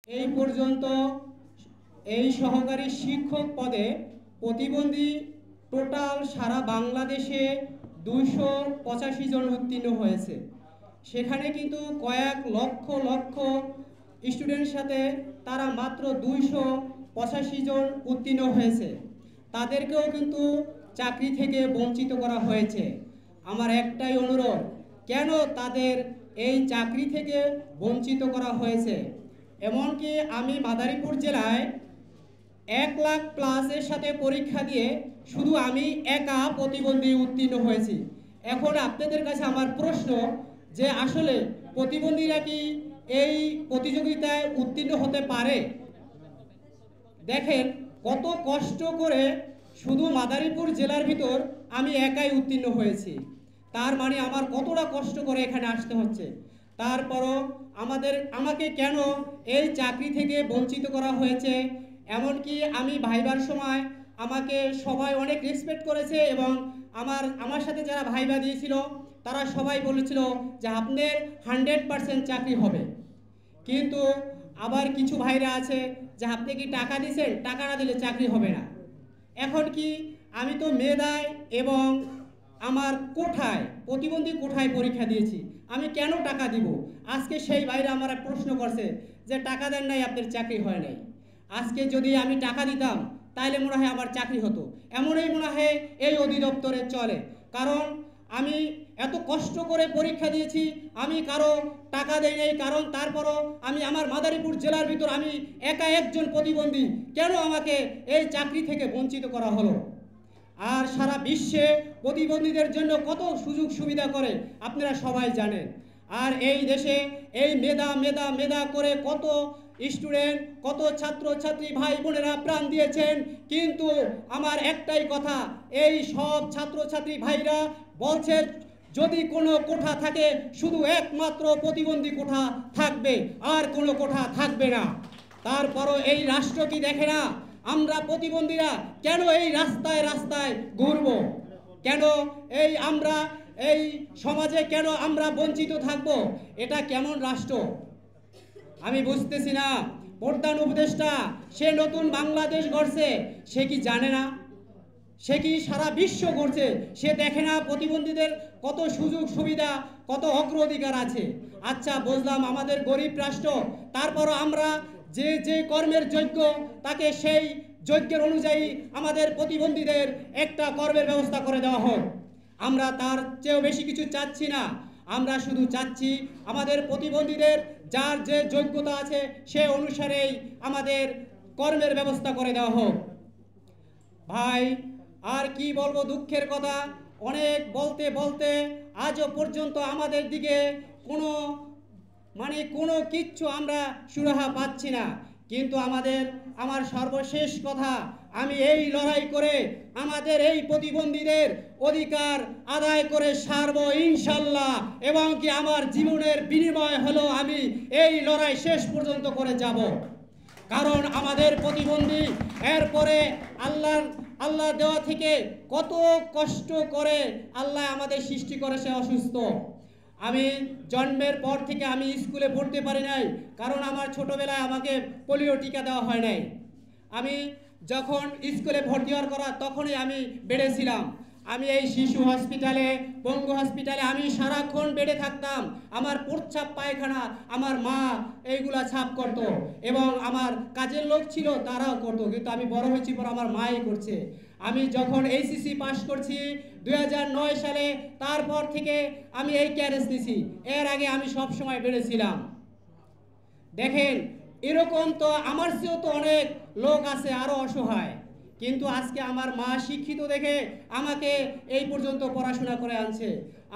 এই পর্যন্ত এই সহকারী শিক্ষক পদে প্রতিবন্ধী টোটাল সারা বাংলাদেশে 285 জন উত্তীর্ণ হয়েছে। সেখানে কিন্তু কয়েক লক্ষ লক্ষ স্টুডেন্টের সাথে তারা মাত্র 285 জন উত্তীর্ণ হয়েছে। তাদেরকেও কিন্তু চাকরি থেকে বঞ্চিত করা হয়েছে। আমার একটাই অনুরোধ, কেন তাদের এই চাকরি থেকে বঞ্চিত করা হয়েছে? এমনকি আমি মাদারীপুর জেলায় 1 লাখ প্লাসের সাথে পরীক্ষা দিয়ে শুধু আমি একা প্রতিবন্ধী উত্তীর্ণ হয়েছি। এখন আপনাদের কাছে আমার প্রশ্ন যে আসলে প্রতিবন্ধীরা কি এই প্রতিযোগিতায় উত্তীর্ণ হতে পারে? দেখেন কত কষ্ট করে শুধু মাদারীপুর জেলার ভিতর আমি একাই উত্তীর্ণ হয়েছি। তার মানে আমার কতটা কষ্ট করে এখানে আসতে হচ্ছে। তারপরও আমাকে কেন এই চাকরি থেকে বঞ্চিত করা হয়েছে? এমনকি আমি ভাইবার সময় আমাকে সবাই অনেক রেসপেক্ট করেছে এবং আমার সাথে যারা ভাইবা দিয়েছিল তারা সবাই বলেছিল যে আপনার 100% চাকরি হবে। কিন্তু আবার কিছু ভাইরা আছে যে আপনি কি টাকা দিয়েছেন, টাকা না দিলে চাকরি হবে না। এখন কি আমি তো মেধায় এবং আমার কোঠায় প্রতিবন্ধী কোঠায় পরীক্ষা দিয়েছি, আমি কেন টাকা দিব? আজকে সেই ভাইরা আমার প্রশ্ন করছে যে টাকা দেন নাই, আপনার চাকরি হয় নাই। আজকে যদি আমি টাকা দিতাম তাহলে মনে হয় আমার চাকরি হতো। এমনই মনে হয় এই অধিদপ্তরে চলে। কারণ আমি এত কষ্ট করে পরীক্ষা দিয়েছি, আমি কারো টাকা দেই নাই। কারণ তারপরও আমি আমার মাদারীপুর জেলার ভিতর আমি একা একজন প্রতিবন্ধী, কেন আমাকে এই চাকরি থেকে বঞ্চিত করা হলো? আর সারা বিশ্বে প্রতিবন্ধীদের জন্য কত সুযোগ সুবিধা করে আপনারা সবাই জানেন। আর এই দেশে এই মেধা মেধা মেধা করে কত স্টুডেন্ট, কত ছাত্রছাত্রী ভাই বোনেরা প্রাণ দিয়েছেন। কিন্তু আমার একটাই কথা, এই সব ছাত্রছাত্রী ভাইরা বলছে যদি কোনো কোঠা থাকে শুধু একমাত্র প্রতিবন্ধী কোঠা থাকবে, আর কোনো কোঠা থাকবে না। তারপরও এই রাষ্ট্র কি দেখে না আমরা প্রতিবন্ধীরা কেন এই রাস্তায় রাস্তায় ঘুরব? কেন আমরা এই সমাজে কেন আমরা বঞ্চিত থাকব? এটা কেমন রাষ্ট্র আমি বুঝতেছি না। প্রধান উপদেষ্টা সে নতুন বাংলাদেশ গড়ছে, সে কি জানে না? সে কি সারা বিশ্ব করছে? সে দেখে না প্রতিবন্ধীদের কত সুযোগ সুবিধা, কত অগ্রাধিকার আছে? আচ্ছা বুঝলাম আমাদের গরিব রাষ্ট্র, তারপরও আমরা যে যে কর্মের যোগ্য তাকে সেই যোগ্যের অনুযায়ী আমাদের প্রতিবন্ধীদের একটা কর্মের ব্যবস্থা করে দেওয়া হোক। আমরা তার চেয়েও বেশি কিছু চাচ্ছি না। আমরা শুধু চাচ্ছি আমাদের প্রতিবন্ধীদের যার যে যোগ্যতা আছে সে অনুসারেই আমাদের কর্মের ব্যবস্থা করে দেওয়া হোক। ভাই আর কি বলবো, দুঃখের কথা, অনেক বলতে বলতে আজও পর্যন্ত আমাদের দিকে কোনো কিচ্ছু আমরা সুরাহা পাচ্ছি না। কিন্তু আমার সর্বশেষ কথা, আমি এই লড়াই করে আমাদের এই প্রতিবন্ধীদের অধিকার আদায় করে সারবো ইনশাল্লাহ। এবং কি আমার জীবনের বিনিময় হলো আমি এই লড়াই শেষ পর্যন্ত করে যাব। কারণ আমাদের প্রতিবন্ধী এরপরে আল্লাহ দেওয়া থেকে কত কষ্ট করে আল্লাহ আমাদের সৃষ্টি করেছে অসুস্থ। আমি জন্মের পর থেকে আমি স্কুলে পড়তে পারি নাই, কারণ আমার ছোটবেলায় আমাকে পোলিও টিকা দেওয়া হয় নাই। আমি যখন স্কুলে ভর্তি হওয়ার কথা তখনই আমি বেড়েছিলাম। আমি এই শিশু হসপিটালে, পঙ্গু হসপিটালে আমি সারাক্ষণ বেডে থাকতাম। আমার প্রস্রাব পায়খানা আমার মা এইগুলা ছাপ করত এবং আমার কাজের লোক ছিল তারাও করতো, কিন্তু আমি বড় হয়েছি পর আমার মাই করছে। আমি যখন এইচএসসি পাস করছি 2009 সালে, তারপর থেকে আমি এই ক্যারেজ নিছি। এর আগে আমি সব সময় বেড়েছিলাম। দেখেন এরকম তো আমার চেয়েও তো অনেক লোক আছে আরো অসহায়, কিন্তু আজকে আমার মা শিক্ষিত দেখে আমাকে এই পর্যন্ত পড়াশোনা করে আনছে।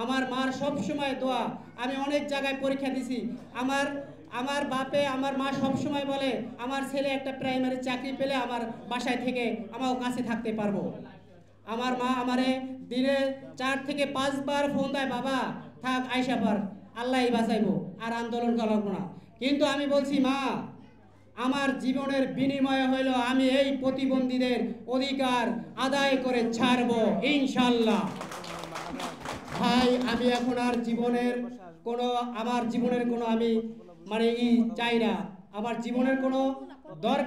আমার মার সব সময় দোয়া, আমি অনেক জায়গায় পরীক্ষা দিছি। আমার মা সব সময় বলে আমার ছেলে একটা প্রাইমারি চাকরি পেলে আমার বাসায় থেকে আমার কাছে থাকতে পারবো। আমার মা আমারে দিনে 4 থেকে 5 বার ফোন দেয়, বাবা থাক আইসা পার, আল্লাহই বাঁচাইবো, আর আন্দোলন করবো না। কিন্তু আমি বলছি মা, আমার জীবনের বিনিময় হইল আমি এই প্রতিবন্ধীদের অধিকার আদায় করে ছাড়বো ইনশাল্লাহ। ভাই আমি এখন আর আমার জীবনের কোনো আমি চাই না। আমার জীবনের কোনো দরকার